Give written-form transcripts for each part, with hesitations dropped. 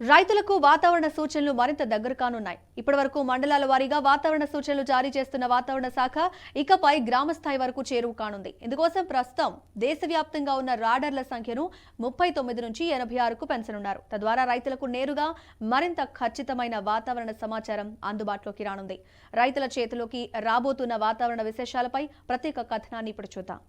రైతులకు వాతావరణ సూచనలు మరింత దగ్గర కానున్నాయి. ఇప్పటివరకు మండలాల వారీగా వాతావరణ సూచనలు జారీ చేస్తున్న వాతావరణ శాఖ ఇకపై గ్రామ స్థాయి వరకు చేరువ కానుంది. ఇందుకోసం ప్రస్తుతం దేశవ్యాప్తంగా ఉన్న రాడర్ల సంఖ్యను 39 నుంచి 86కు పెంచనున్నారు. తద్వారా రైతులకు నేరుగా మరింత ఖచ్చితమైన వాతావరణ సమాచారం అందుబాటులోకి రానుంది. రైతుల చేతిలోకి రాబోతున్న వాతావరణ విశేషాలపై ప్రత్యేక కథనాన్ని ఇప్పుడు చూద్దాం.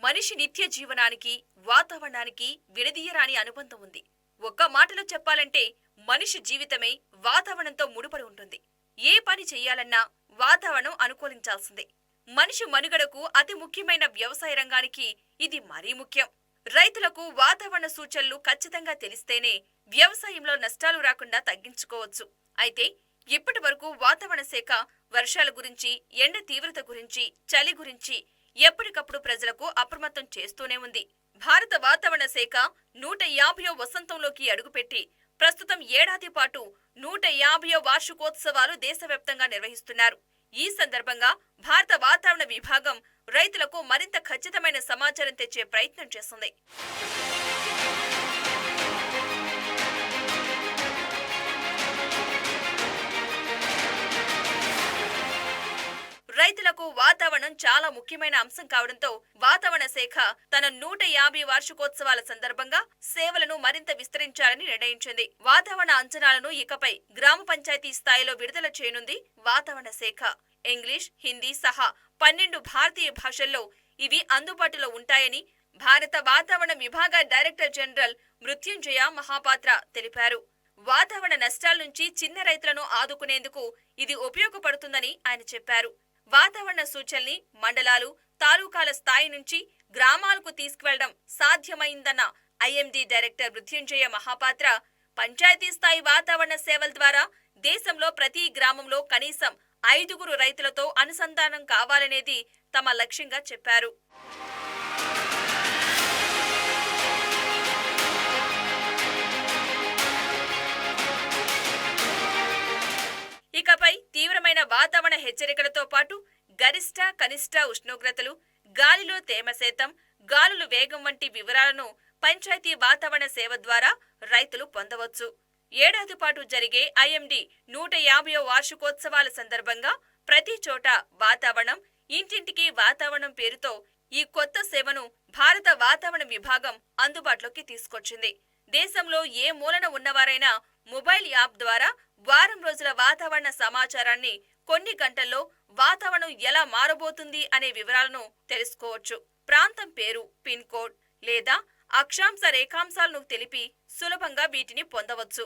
మనిషి నిత్య జీవనానికి వాతావరణానికి విడదీయరాని అనుబంధం ఉంది. ఒక్క మాటలో చెప్పాలంటే మనిషి జీవితమే వాతావరణంతో ముడిపడి ఉంటుంది. ఏ పని చెయ్యాలన్నా వాతావరణం అనుకూలించాల్సిందే. మనిషి మనుగడకు అతి ముఖ్యమైన వ్యవసాయ రంగానికి ఇది మరీ ముఖ్యం. రైతులకు వాతావరణ సూచనలు ఖచ్చితంగా తెలిస్తేనే వ్యవసాయంలో నష్టాలు రాకుండా తగ్గించుకోవచ్చు. అయితే ఇప్పటి వరకు వాతావరణ శాఖ వర్షాల గురించి, ఎండ తీవ్రత గురించి, చలి గురించి ఎప్పటికప్పుడు ప్రజలకు అప్రమత్తం చేస్తూనే ఉంది. భారత వాతావరణ శాఖ 150వ వసంతంలోకి అడుగుపెట్టి ప్రస్తుతం ఏడాది పాటు 150వ వార్షికోత్సవాలు దేశవ్యాప్తంగా నిర్వహిస్తున్నారు. ఈ సందర్భంగా భారత వాతావరణ విభాగం రైతులకు మరింత ఖచ్చితమైన సమాచారం తెచ్చే ప్రయత్నం చేస్తుంది. రైతులకు వాతావరణం చాలా ముఖ్యమైన అంశం కావడంతో వాతావరణ శాఖ తన 150 వార్షికోత్సవాల సందర్భంగా సేవలను మరింత విస్తరించాలని నిర్ణయించింది. వాతావరణ అంచనాలను ఇకపై గ్రామ పంచాయతీ స్థాయిలో విడుదల చేయనుంది వాతావరణ శాఖ. ఇంగ్లీష్, హిందీ సహా 12 భారతీయ భాషల్లో ఇవి అందుబాటులో ఉంటాయని భారత వాతావరణ విభాగ డైరెక్టర్ జనరల్ మృత్యుంజయ మహాపాత్ర తెలిపారు. వాతావరణ నష్టాల నుంచి చిన్న రైతులను ఆదుకునేందుకు ఇది ఉపయోగపడుతుందని ఆయన చెప్పారు. వాతావరణ సూచనల్ని మండలాలు, తాలూకాల స్థాయి నుంచి గ్రామాలకు తీసుకువెళ్లడం సాధ్యమైందన్న ఐఎండీ డైరెక్టర్ మృత్యుంజయ మహాపాత్ర, పంచాయతీ స్థాయి వాతావరణ సేవల ద్వారా దేశంలో ప్రతి గ్రామంలో కనీసం 5 రైతులతో అనుసంధానం కావాలనేది తమ లక్ష్యంగా చెప్పారు. ఇకపై తీవ్రమైన వాతావరణ హెచ్చరికలతో పాటు గరిష్ట, కనిష్ట ఉష్ణోగ్రతలు, గాలిలో తేమ శాతం, గాలుల వేగం వంటి వివరాలను పంచాయతీ వాతావరణ సేవ ద్వారా రైతులు పొందవచ్చు. ఏడాది పాటు జరిగే ఐఎండీ 150వ వార్షికోత్సవాల సందర్భంగా ప్రతి చోట వాతావరణం, ఇంటింటికి వాతావరణం పేరుతో ఈ కొత్త సేవను భారత వాతావరణ విభాగం అందుబాటులోకి తీసుకొచ్చింది. దేశంలో ఏ మూలన ఉన్నవారైనా మొబైల్ యాప్ ద్వారా వారం రోజుల వాతావరణ సమాచారాన్ని కొన్ని గంటల్లో వాతావరణం ఎలా మారబోతుంది అనే వివరాలను తెలుసుకోవచ్చు. ప్రాంతం పేరు, పిన్ కోడ్ లేదా అక్షాంశ రేఖాంశాలను తెలిపి సులభంగా వీటిని పొందవచ్చు.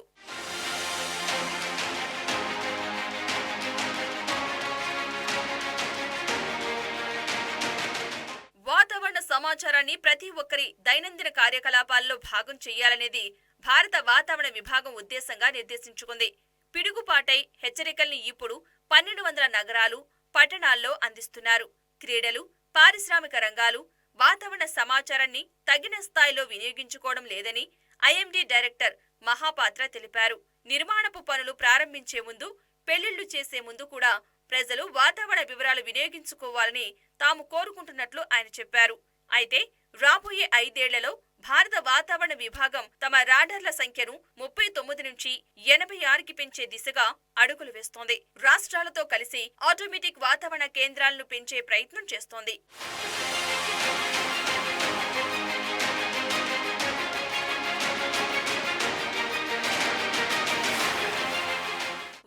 వాతావరణ సమాచారాన్ని ప్రతి ఒక్కరి దైనందిన కార్యకలాపాల్లో భాగం చేయాలనేది భారత వాతావరణ విభాగం ఉద్దేశంగా నిర్దేశించుకుంది. పిడుగుపాటై హెచ్చరికల్ని ఇప్పుడు 1200 నగరాలు, పట్టణాల్లో అందిస్తున్నారు. క్రీడలు, పారిశ్రామిక రంగాలు వాతావరణ సమాచారాన్ని తగిన స్థాయిలో వినియోగించుకోవడం లేదని ఐఎండీ డైరెక్టర్ మహాపాత్ర తెలిపారు. నిర్మాణపు పనులు ప్రారంభించే ముందు, పెళ్లిళ్లు చేసే ముందు కూడా ప్రజలు వాతావరణ వివరాలు వినియోగించుకోవాలని తాము కోరుకుంటున్నట్లు ఆయన చెప్పారు. అయితే రాబోయే 5 ఏళ్లలో భారత వాతావరణ విభాగం తమ రాడార్ల సంఖ్యను 39 నుంచి 86కి పెంచే దిశగా అడుగులు వేస్తోంది. రాష్ట్రాలతో కలిసి ఆటోమేటిక్ వాతావరణ కేంద్రాలను పెంచే ప్రయత్నం చేస్తోంది.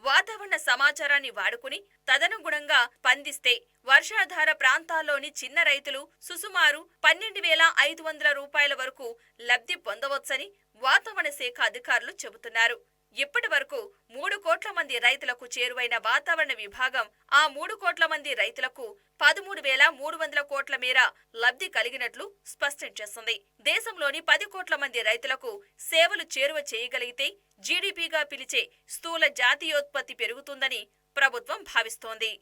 వాతావరణ సమాచారాన్ని వాడుకుని తదనుగుణంగా స్పందిస్తే వర్షాధార ప్రాంతాల్లోని చిన్న రైతులు సుమారు 12,500 రూపాయల వరకు లబ్ధి పొందవచ్చని వాతావరణ శాఖ అధికారులు చెబుతున్నారు. ఇప్పటి వరకు 3 కోట్ల మంది రైతులకు చేరువైన వాతావరణ విభాగం ఆ 3 కోట్ల మంది రైతులకు 13,300 కోట్ల మేర లబ్ధి కలిగినట్లు స్పష్టం చేస్తుంది. దేశంలోని 10 కోట్ల మంది రైతులకు సేవలు చేరువ చేయగలిగితే జీడీపీగా పిలిచే స్థూల జాతీయోత్పత్తి పెరుగుతుందని ప్రభుత్వం భావిస్తోంది.